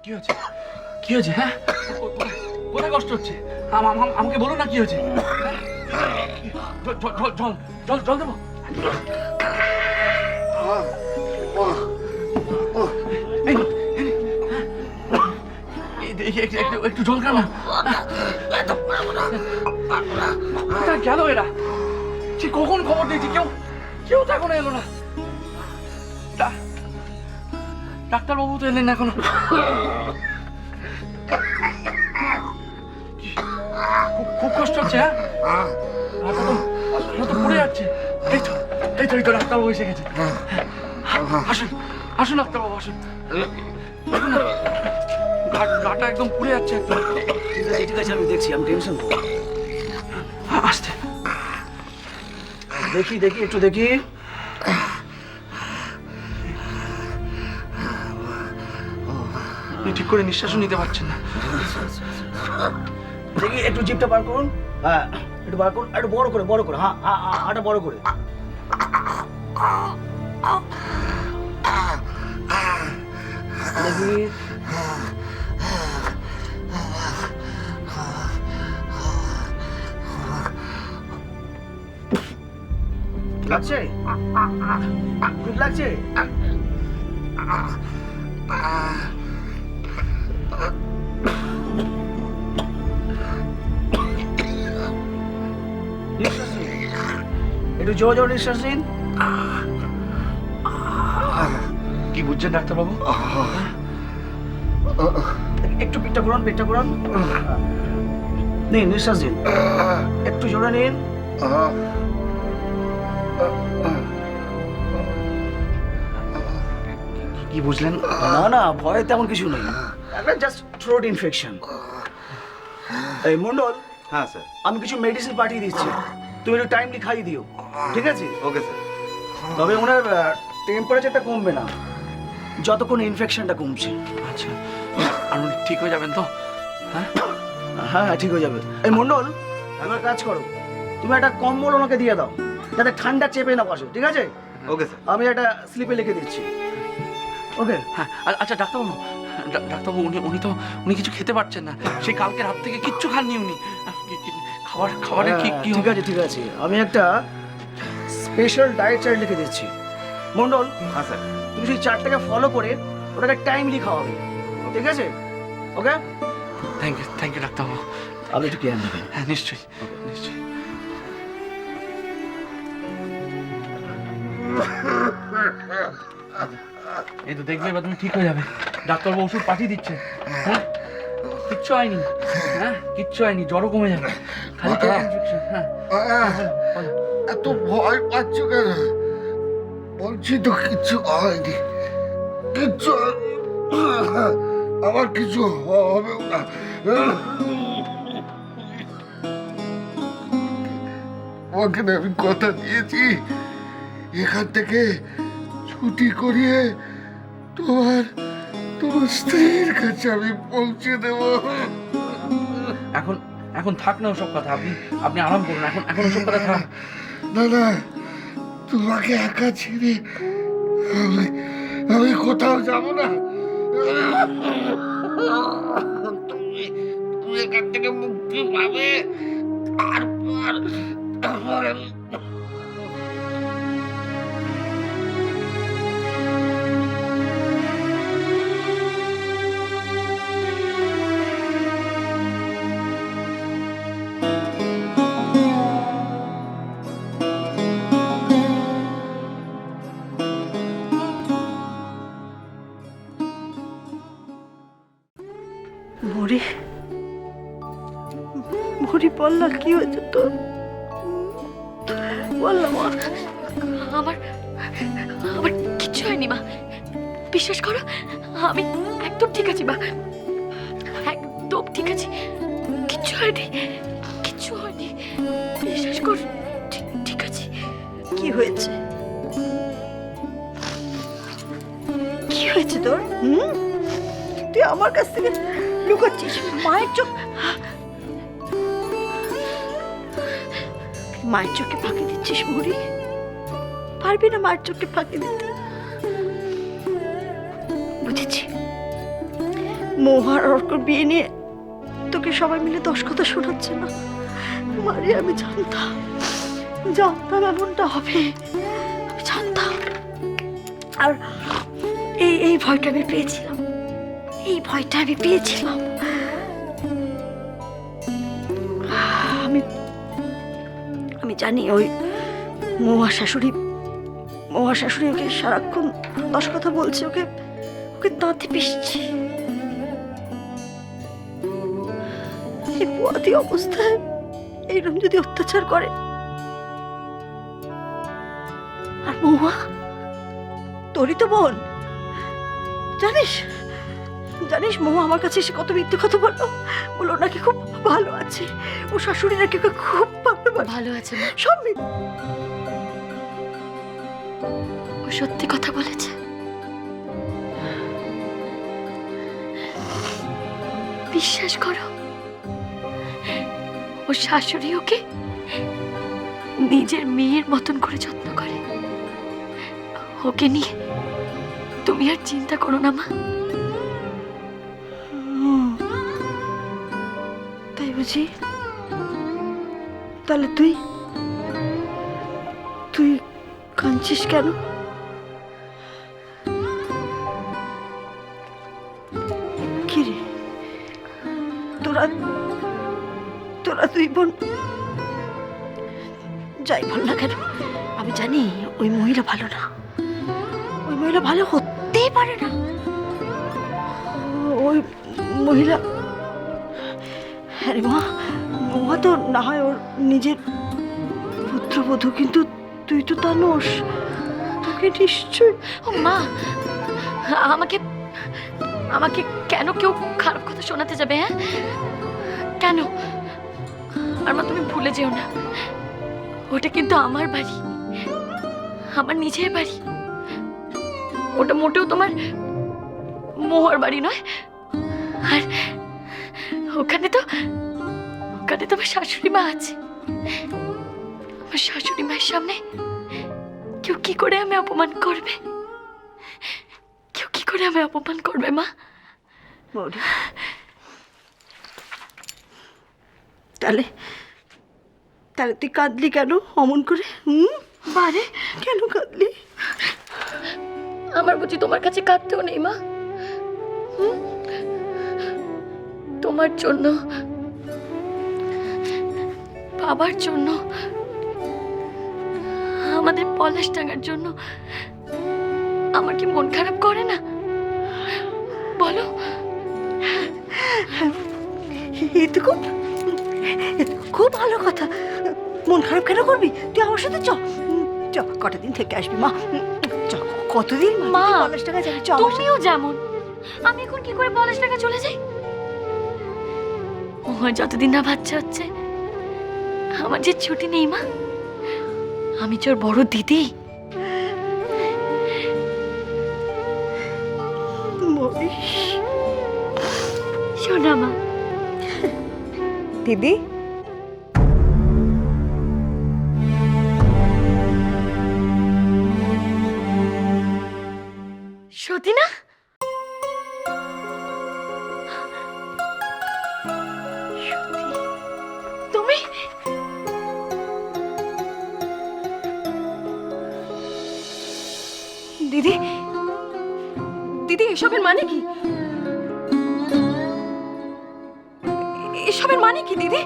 কি হয়েছে? কি হয়েছে? হ্যাঁ, কোথায় কষ্ট হচ্ছে? আমাকে বলো না কি হয়েছে। জল জল জল দেবো? একটু জল খানা। কোথায় গেল এরা? সে কখন খবর দিয়েছি, কেউ তো এখনো এলো না। ডাক্তারবাবু তো এলেন না এখনো। খুব কষ্ট হচ্ছে? হ্যাঁ, তো পড়ে যাচ্ছে। এই তো ডাক্তারবাবু এসে গেছে। আসুন ডাক্তারবাবু, আসুন। গাটা একদম পুড়ে যাচ্ছে একদম। ঠিক আছে, আমি দেখছি, আমি টেনশন করবো। আসতে দেখি একটু দেখি। ঠিক করে নিঃশ্বাসও নিতে পারছেন না। দেখি একটু জিভটা বার করুন। হ্যাঁ, একটু বার করুন, একটু বড় করে। হ্যাঁ, হাঁটা বড় করে। দেখি। লাগছে? ঠিক লাগছে? নিঃশ্বাস নিন, একটু জোরে নিঃশ্বাস নিন। কি বুঝছেন ডাক্তারবাবু? একটু পেটটা ঘোরান। নিন, নিঃশ্বাস দিন, একটু জোরে নিন। কি বুঝলেন? না, ভয় তেমন কিছু নেই, একটা জাস্ট থ্রোট ইনফেকশন। এই মন্ডল। হ্যাঁ স্যার। আমি কিছু মেডিসিন পাঠিয়ে দিচ্ছি, তুমি একটু টাইমলি খাইয়ে দিও, ঠিক আছে? Okay sir. তবে ওনার টেম্পারেচারটা কমবে না যতক্ষণ ইনফেকশনটা কমছে। আচ্ছা, আর উনি ঠিক হয়ে যাবেন তো? হ্যাঁ, ঠিক হয়ে যাবে। এই মন্ডল, আমার কাজ করো, তুমি একটা কম্বল ওনাকে দিয়ে দাও যাতে ঠান্ডা চেপে না বসে, ঠিক আছে? Okay sir. আমি একটা স্লিপে লিখে দিচ্ছি। ওকে। হ্যাঁ, আচ্ছা ডাক্তারবাবু, উনি কিছু খেতে পারছেন না। সেই কালকে রাত থেকে কিচ্ছু খাননি উনি। খাবারের কি ঠিক আছে, আমি একটা স্পেশাল ডায়েট চার্ট লিখে দিচ্ছি। মন্ডল, হ্যাঁ স্যার। তুমি সেই চার্টটাকে ফলো করে ওটাকে টাইমলি খাওয়াবে, ঠিক আছে? ওকে। থ্যাংক ইউ ডাক্তারবাবু। আপনি একটু কেয়ার নেবেন। হ্যাঁ, নিশ্চয়ই। এই তো দেখবে, এবার তুমি ঠিক হয়ে যাবে। ডাক্তারবাবু ওষুধ পাঠিয়ে দিচ্ছে। হ্যাঁ, কিচ্ছু হয়নি, জ্বরও কমে যাবে, খালি তো ইনফেকশন। হ্যাঁ, এত ভয় পাচ্ছ কেন? বলছি তো কিচ্ছু হয়নি, আমার কিছু হবে না। তোমাকে আমি কথা দিয়েছি, এখান থেকে ছুটি করিয়ে তোমার স্ত্রীর কাছে আমি পৌঁছে দেব। এখন থাক না ওসব কথা। আপনি আরাম করুন। এখন ওসব কথা থাক। না, তোমাকে একা ছেড়ে আমি কোথাও যাব না। তুমি এখান থেকে মুক্তি পাবে, তারপর আমি মরি বললাম, কি হয়েছে তোর? বললাম আমার কিচ্ছু হয়নি মা, বিশ্বাস করো, আমি একদম ঠিক আছি মা, একদম ঠিক আছি, কিচ্ছু হয়নি, বিশ্বাস কর, ঠিক আছে। কি হয়েছে? কি হয়েছে তোর? তুই আমার কাছ থেকে লুকাচ্ছিস? মায়ের চোখে ফাঁকি দিচ্ছিস মরি? পারবি না মায়ের চোখে ফাঁকি দিতে? বুঝেছি, মহার অর্কর বিয়ে নিয়ে তোকে সবাই মিলে 10 কথা শোনাচ্ছে না? মারে আমি জানতাম এমনটা হবে, আমি জানতাম। আর এই ভয়টা আমি পেয়েছিলাম, আমি জানি ওই মহা শাশুড়ি ওকে সারাক্ষণ 10 কথা বলছে, ওকে দাঁতে পিষছে। এই পোয়াতি অবস্থায় এইরকম যদি অত্যাচার করে, আর মহুয়া তোরই তো বোন, জানিস মহু আমার কাছে এসে কত মিথ্যে কথা বললো নাকি খুব ভালো আছে, ও শাশুড়ি নাকি ওকে খুব ভালো আছে মা, সব ও সত্যি কথা বলেছে। বিশ্বাস করো, ও শাশুড়ি ওকে নিজের মেয়ের মতন করে যত্ন করে। ওকে নিয়ে তুমি আর চিন্তা করো না মা। তাই বুঝি? তাহলে তুই কাঁদছিস কেন? কি রে, তোরা দুই বোন যাই বল না কেন, আমি জানি ওই মহিলা ভালো না, ওই মহিলা ভালো হতেই পারে না। ওই মহিলা, হ্যাঁ রে মা, মহা তো না হয় ওর নিজের পুত্রবধূ, কিন্তু তুই তো তা নোস, তোকে নিশ্চয়। ও মা, আমাকে কেন কেউ খারাপ কথা শোনাতে যাবে? হ্যাঁ কেন? আর মা তুমি ভুলে যেও না, ওটা কিন্তু আমার বাড়ি, আমার নিজের বাড়ি। ওটা মোটেও তোমার মোহর বাড়ি নয়। আর ওখানে তো আমার শাশুড়ি মা আছে। আমার শাশুড়ি মায়ের সামনে কেউ কি করে আমি অপমান করবে? মা? তাহলে তুই কাঁদলি কেন অমন করে? বারে কেন কাঁদলি? আমার বুঝি তোমার কাছে কাঁদতেও নেই মা? তোমার জন্য, বাবার জন্য, আমাদের পলাশ টাঙার জন্য আমার কি মন খারাপ করে না বলো? এই তো খুব ভালো কথা। মন খারাপ কেন করবি? তুই আমার সাথে চ, কটা দিন থেকে আসবি মা। কতদিন মা? পলাশ টাকা যাবি, চ। তুমিও যেমন, আমি এখন কি করে পলাশ টাকা চলে যাই? ও যতদিন না বাচ্চা হচ্ছে আমার যে ছুটি নেই মা। আমি তোর বড় দিদি। শোনা মা। দিদি, সতী না? তুমি? দিদি, এসবের মানে কি? এসবের মানে কি দিদি?